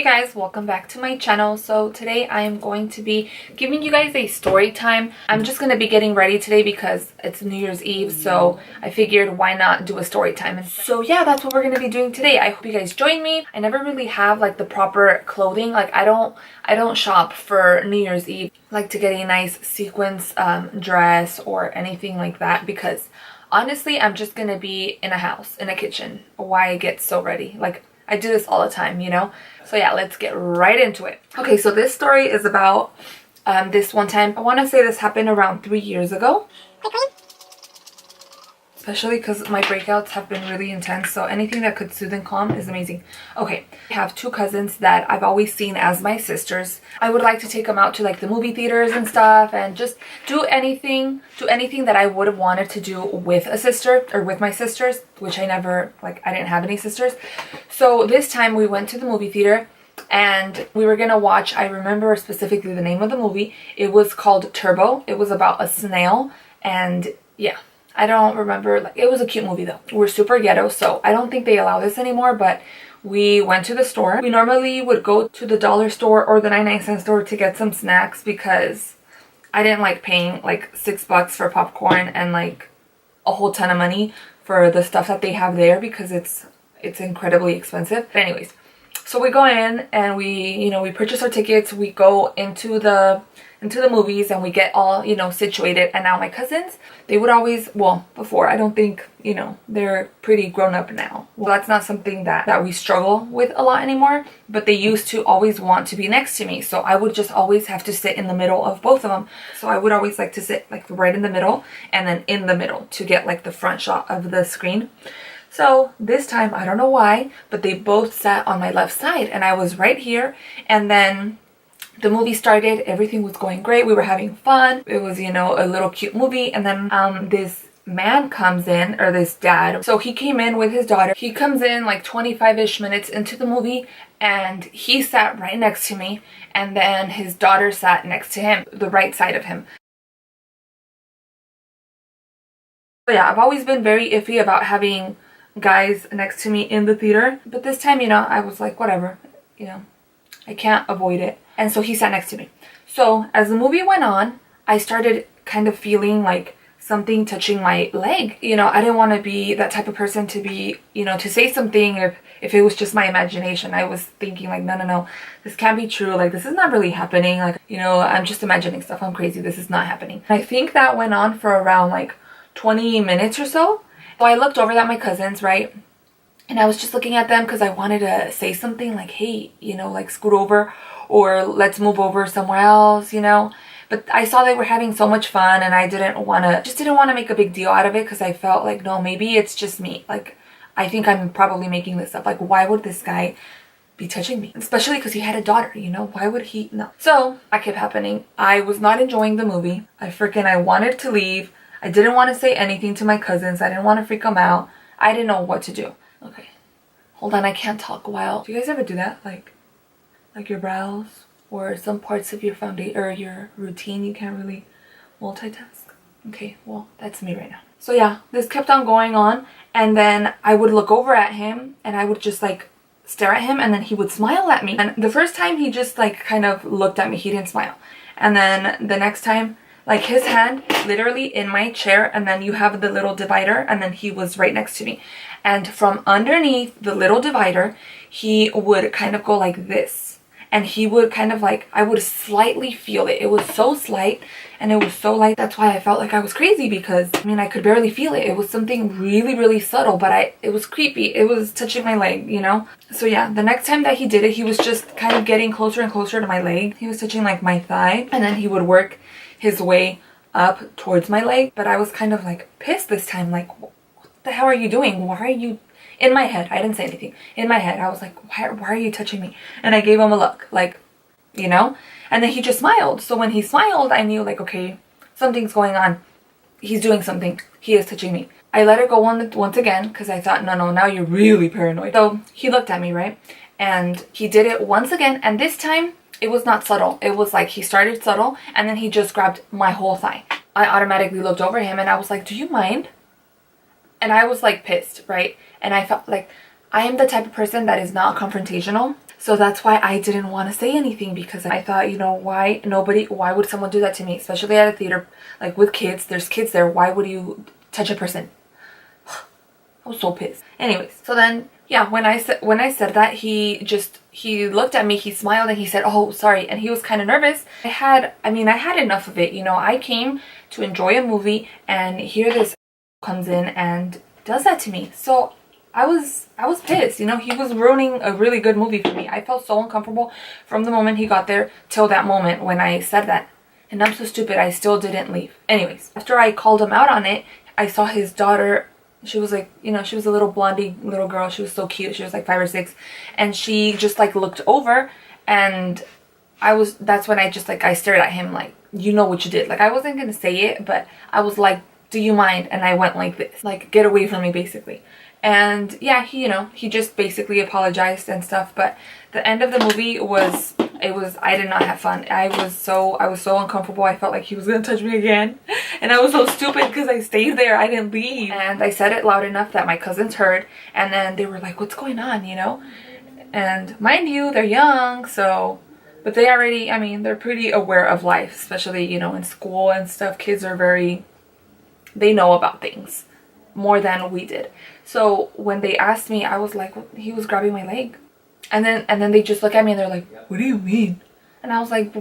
Hey guys, welcome back to my channel. So today I am going to be giving you guys a story time. I'm just going to be getting ready today because it's New Year's Eve, so I figured why not do a story time. And so yeah, that's what we're going to be doing today. I hope you guys join me. I never really have like the proper clothing. Like I don't shop for New Year's Eve. I like to get a nice sequins dress or anything like that because honestly I'm just going to be in a house, in a kitchen. Why get so ready? Like I do this all the time, you know? So yeah, let's get right into it. Okay, so this story is about this one time. I want to say this happened around 3 years ago. Especially because my breakouts have been really intense, so anything that could soothe and calm is amazing. Okay, I have two cousins that I've always seen as my sisters. I would like to take them out to like the movie theaters and stuff and just do anything that I would have wanted to do with a sister or with my sisters, which I never, like I didn't have any sisters. So this time we went to the movie theater and we were gonna watch, I remember specifically the name of the movie. It was called Turbo. It was about a snail, and yeah. I don't remember, like it was a cute movie though. We're super ghetto, so I don't think they allow this anymore, but we went to the store. We normally would go to the dollar store or the 99-cent store to get some snacks because I didn't like paying like $6 for popcorn and like a whole ton of money for the stuff that they have there because it's incredibly expensive. But anyways, so we go in and we purchase our tickets. We go into the movies and we get all, situated. And now my cousins, they would always, well, before, I don't think, they're pretty grown up now. Well, that's not something that we struggle with a lot anymore, but they used to always want to be next to me. So I would just always have to sit in the middle of both of them. So I would always like to sit like right in the middle and then in the middle to get like the front shot of the screen. So this time, I don't know why, but they both sat on my left side and I was right here. And then the movie started, everything was going great, we were having fun. It was, a little cute movie. And then this man comes in, or this dad. So he came in with his daughter. He comes in like 25-ish minutes into the movie and he sat right next to me. And then his daughter sat next to him, the right side of him. So yeah, I've always been very iffy about having guys next to me in the theater, but this time, I was like, whatever, I can't avoid it. And so he sat next to me. So as the movie went on, I started kind of feeling like something touching my leg. I didn't want to be that type of person to be, to say something if it was just my imagination. I was thinking like, no, this can't be true. Like, this is not really happening. Like, I'm just imagining stuff. I'm crazy. This is not happening. I think that went on for around like 20 minutes or so. So I looked over at my cousins, right? And I was just looking at them because I wanted to say something like, hey, like scoot over or let's move over somewhere else, But I saw they were having so much fun and I didn't want to make a big deal out of it because I felt like, no, maybe it's just me. Like, I think I'm probably making this up. Like, why would this guy be touching me? Especially because he had a daughter, Why would he? No. So that kept happening. I was not enjoying the movie. I wanted to leave. I didn't want to say anything to my cousins. I didn't want to freak them out. I didn't know what to do. Okay. Hold on, I can't talk while. Do you guys ever do that? Like your brows or some parts of your foundation or your routine, you can't really multitask? Okay, well, that's me right now. So yeah, this kept on going on. And then I would look over at him and I would just like stare at him and then he would smile at me. And the first time he just like kind of looked at me, he didn't smile. And then the next time, like his hand literally in my chair, and then you have the little divider, and then he was right next to me. And from underneath the little divider, he would kind of go like this. And he would kind of like, I would slightly feel it. It was so slight and it was so light. That's why I felt like I was crazy because, I could barely feel it. It was something really, really subtle, but it was creepy. It was touching my leg, So yeah, the next time that he did it, he was just kind of getting closer and closer to my leg. He was touching like my thigh and then he would work his way up towards my leg. But I was kind of like pissed this time. Like, what the hell are you doing? Why are you... In my head, I didn't say anything. In my head, I was like, why are you touching me? And I gave him a look, like, And then he just smiled. So when he smiled, I knew like, okay, something's going on. He's doing something. He is touching me. I let it go once again because I thought, no, now you're really paranoid. So he looked at me, right? And he did it once again. And this time, it was not subtle. It was like he started subtle and then he just grabbed my whole thigh. I automatically looked over him and I was like, do you mind? And I was like pissed, right? And I felt like I am the type of person that is not confrontational. So that's why I didn't want to say anything, because I thought, you know, why would someone do that to me, especially at a theater, like with kids, there's kids there, why would you touch a person? I was so pissed. Anyways, so then, yeah, when I said that, he looked at me, he smiled, and he said, oh, sorry, and he was kind of nervous. I had enough of it, you know. I came to enjoy a movie, and here this comes in and does that to me. So I was pissed, you know. He was ruining a really good movie for me. I felt so uncomfortable from the moment he got there till that moment when I said that. And I'm so stupid, I still didn't leave. Anyways, after I called him out on it, I saw his daughter. She was like, you know, she was a little blondie little girl. She was so cute. She was like 5 or 6. And she just like looked over, and that's when I just like, I stared at him like, you know what you did. Like, I wasn't going to say it, but I was like, do you mind? And I went like this, like, get away from me, basically. And yeah, he just basically apologized and stuff. But the end of the movie I did not have fun. I was so uncomfortable. I felt like he was gonna touch me again, and I was so stupid because I stayed there. I didn't leave, and I said it loud enough that my cousins heard, and then they were like, what's going on, you know? And mind you, they're young, so, but they already, I mean, they're pretty aware of life, especially, you know, in school and stuff. Kids are they know about things more than we did. So when they asked me, I was like, he was grabbing my leg. And then they just look at me and they're like, what do you mean? And I was like,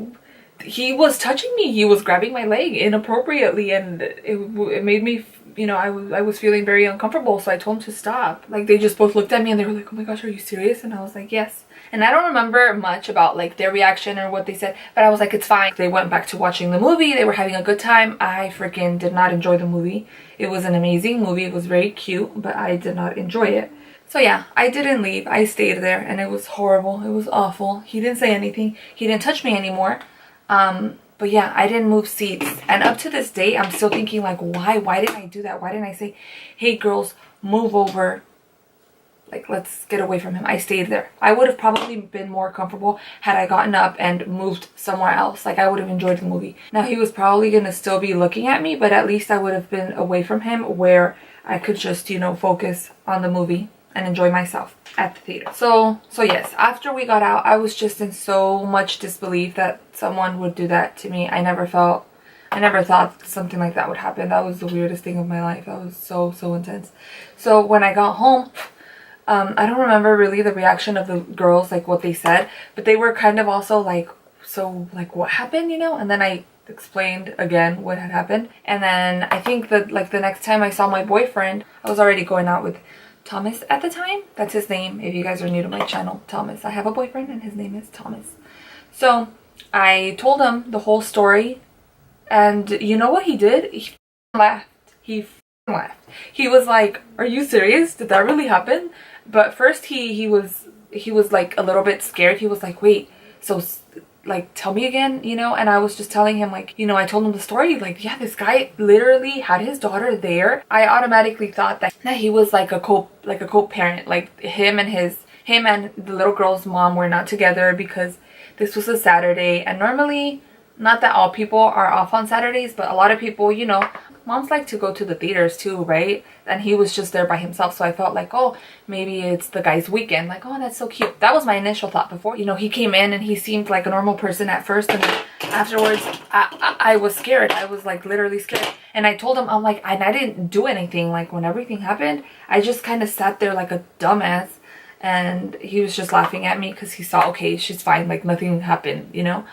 he was touching me. He was grabbing my leg inappropriately, and it made me, you know, I was feeling very uncomfortable. So I told him to stop. Like, they just both looked at me and they were like, oh my gosh, are you serious? And I was like, yes. And I don't remember much about like their reaction or what they said, but I was like, it's fine. They went back to watching the movie. They were having a good time. I freaking did not enjoy the movie. It was an amazing movie. It was very cute, but I did not enjoy it. So yeah, I didn't leave. I stayed there, and it was horrible. It was awful. He didn't say anything. He didn't touch me anymore. But yeah, I didn't move seats. And up to this day, I'm still thinking like, why? Why didn't I do that? Why didn't I say, hey girls, move over? Like, let's get away from him. I stayed there. I would have probably been more comfortable had I gotten up and moved somewhere else. Like, I would have enjoyed the movie. Now, he was probably going to still be looking at me, but at least I would have been away from him where I could just, you know, focus on the movie and enjoy myself at the theater. So yes, after we got out, I was just in so much disbelief that someone would do that to me. I never thought something like that would happen. That was the weirdest thing of my life. That was so intense. So when I got home, I don't remember really the reaction of the girls, like what they said, but they were kind of also like, so like what happened, you know? And then I explained again what had happened. And then I think that like the next time I saw my boyfriend, I was already going out with Thomas at the time. That's his name if you guys are new to my channel. Thomas. I have a boyfriend and his name is Thomas. So I told him the whole story, and you know what he did? He laughed. He laughed. He was like, are you serious? Did that really happen? But first he was like a little bit scared. He was like, wait, so like tell me again, you know? And I was just telling him, like, you know, I told him the story, like, yeah, this guy literally had his daughter there. I automatically thought that he was like a co-parent, like him and the little girl's mom were not together because this was a Saturday, and normally, not that all people are off on Saturdays, but a lot of people, you know, moms like to go to the theaters too, right? And he was just there by himself, so I felt like, oh, maybe it's the guy's weekend. Like, oh, that's so cute. That was my initial thought before. You know, he came in and he seemed like a normal person at first, and then afterwards, I was scared. I was like literally scared. And I told him, I'm like, and I didn't do anything. Like, when everything happened, I just kind of sat there like a dumbass. And he was just laughing at me because he saw, okay, she's fine. Like, nothing happened, you know?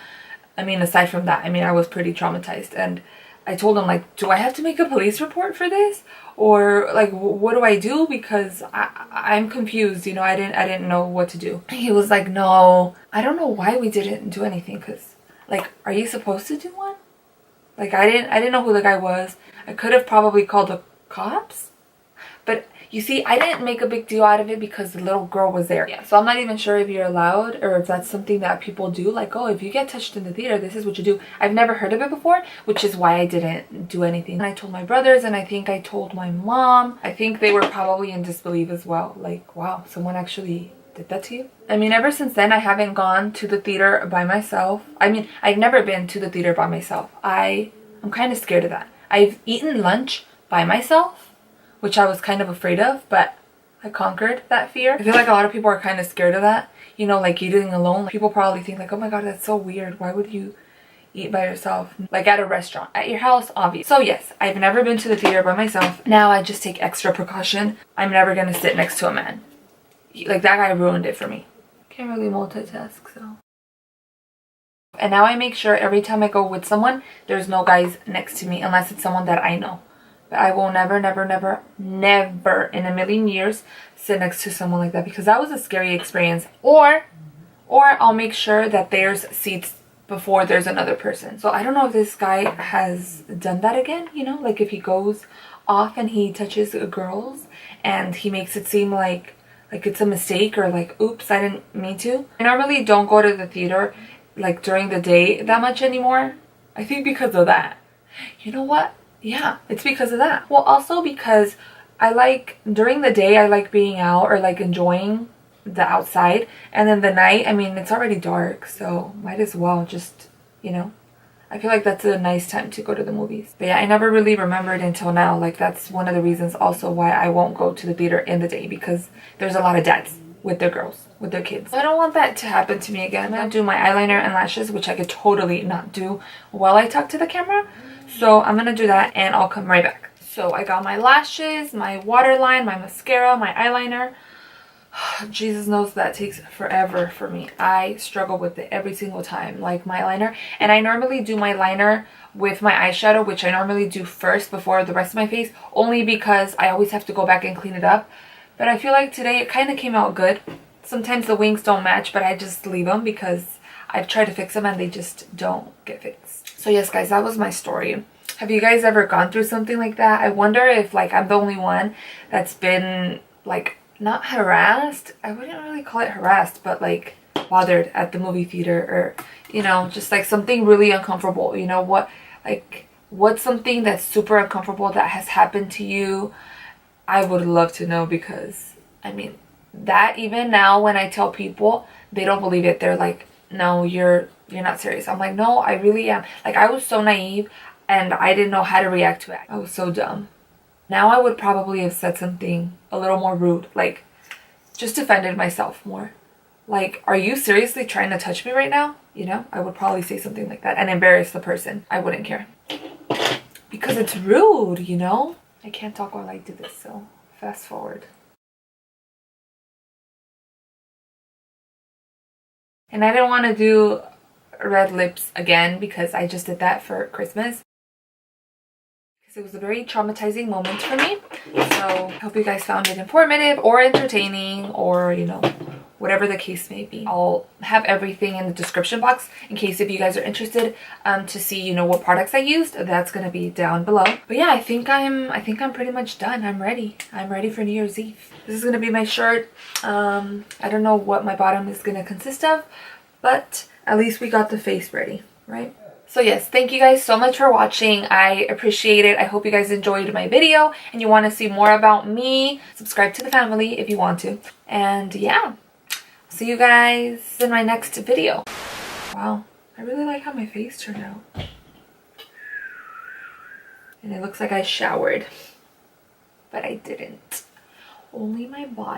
I mean, aside from that, I mean, I was pretty traumatized. And I told him, like, do I have to make a police report for this? Or, like, what do I do? Because I'm confused, you know, I didn't know what to do. He was like, no, I don't know why we didn't do anything. Because, like, are you supposed to do one? Like, I didn't know who the guy was. I could have probably called the cops. But you see, I didn't make a big deal out of it because the little girl was there. Yeah, so I'm not even sure if you're allowed or if that's something that people do. Like, oh, if you get touched in the theater, this is what you do. I've never heard of it before, which is why I didn't do anything. And I told my brothers, and I think I told my mom. I think they were probably in disbelief as well. Like, wow, someone actually did that to you? I mean, ever since then, I haven't gone to the theater by myself. I mean, I've never been to the theater by myself. I'm kind of scared of that. I've eaten lunch by myself, which I was kind of afraid of, but I conquered that fear. I feel like a lot of people are kind of scared of that. You know, like eating alone. Like, people probably think like, oh my god, that's so weird. Why would you eat by yourself? Like at a restaurant. At your house, obvious. So yes, I've never been to the theater by myself. Now I just take extra precaution. I'm never gonna sit next to a man. Like, that guy ruined it for me. Can't really multitask, so. And now I make sure every time I go with someone, there's no guys next to me unless it's someone that I know. But I will never, never, never, never in a million years sit next to someone like that, because that was a scary experience. Or I'll make sure that there's seats before there's another person. So I don't know if this guy has done that again, you know, like if he goes off and he touches girls and he makes it seem like it's a mistake, or like, oops, I didn't mean to. I normally don't go to the theater like during the day that much anymore. I think because of that. You know what? Yeah, it's because of that. Well, also because I like, during the day, I like being out or like enjoying the outside. And then the night, I mean, it's already dark, so might as well just, you know. I feel like that's a nice time to go to the movies. But yeah, I never really remembered until now. Like, that's one of the reasons also why I won't go to the theater in the day, because there's a lot of dads with their girls, with their kids. I don't want that to happen to me again. I'm gonna do my eyeliner and lashes, which I could totally not do while I talk to the camera. So I'm gonna do that and I'll come right back. So I got my lashes, my waterline, my mascara, my eyeliner. Jesus knows that takes forever for me. I struggle with it every single time, like my liner. And I normally do my liner with my eyeshadow, which I normally do first before the rest of my face, only because I always have to go back and clean it up. But I feel like today it kind of came out good. Sometimes the wings don't match, but I just leave them because I've tried to fix them and they just don't get fixed. So yes, guys, that was my story. Have you guys ever gone through something like that? I wonder if like I'm the only one that's been like, not harassed, I wouldn't really call it harassed, but like bothered at the movie theater, or, you know, just like something really uncomfortable. You know what, like, what's something that's super uncomfortable that has happened to you? I would love to know, because I mean, that even now when I tell people, they don't believe it. They're like, no, you're not serious. I'm like, no, I really am. Like, I was so naive and I didn't know how to react to it. I was so dumb. Now I would probably have said something a little more rude, like just defended myself more. Like, are you seriously trying to touch me right now? You know, I would probably say something like that and embarrass the person. I wouldn't care. Because it's rude, you know? I can't talk while I do this, so fast forward. And I didn't want to do red lips again because I just did that for Christmas. It was a very traumatizing moment for me. So I hope you guys found it informative or entertaining, or, you know, whatever the case may be. I'll have everything in the description box in case if you guys are interested to see, you know, what products I used. That's gonna be down below. But yeah, I think I'm pretty much done. I'm ready for New Year's Eve. This is gonna be my shirt. I don't know what my bottom is gonna consist of, but at least we got the face ready, right? So yes, thank you guys so much for watching. I appreciate it. I hope you guys enjoyed my video and you want to see more about me. Subscribe to the family if you want to. And yeah, see you guys in my next video. Wow, I really like how my face turned out. And it looks like I showered, but I didn't. Only my body.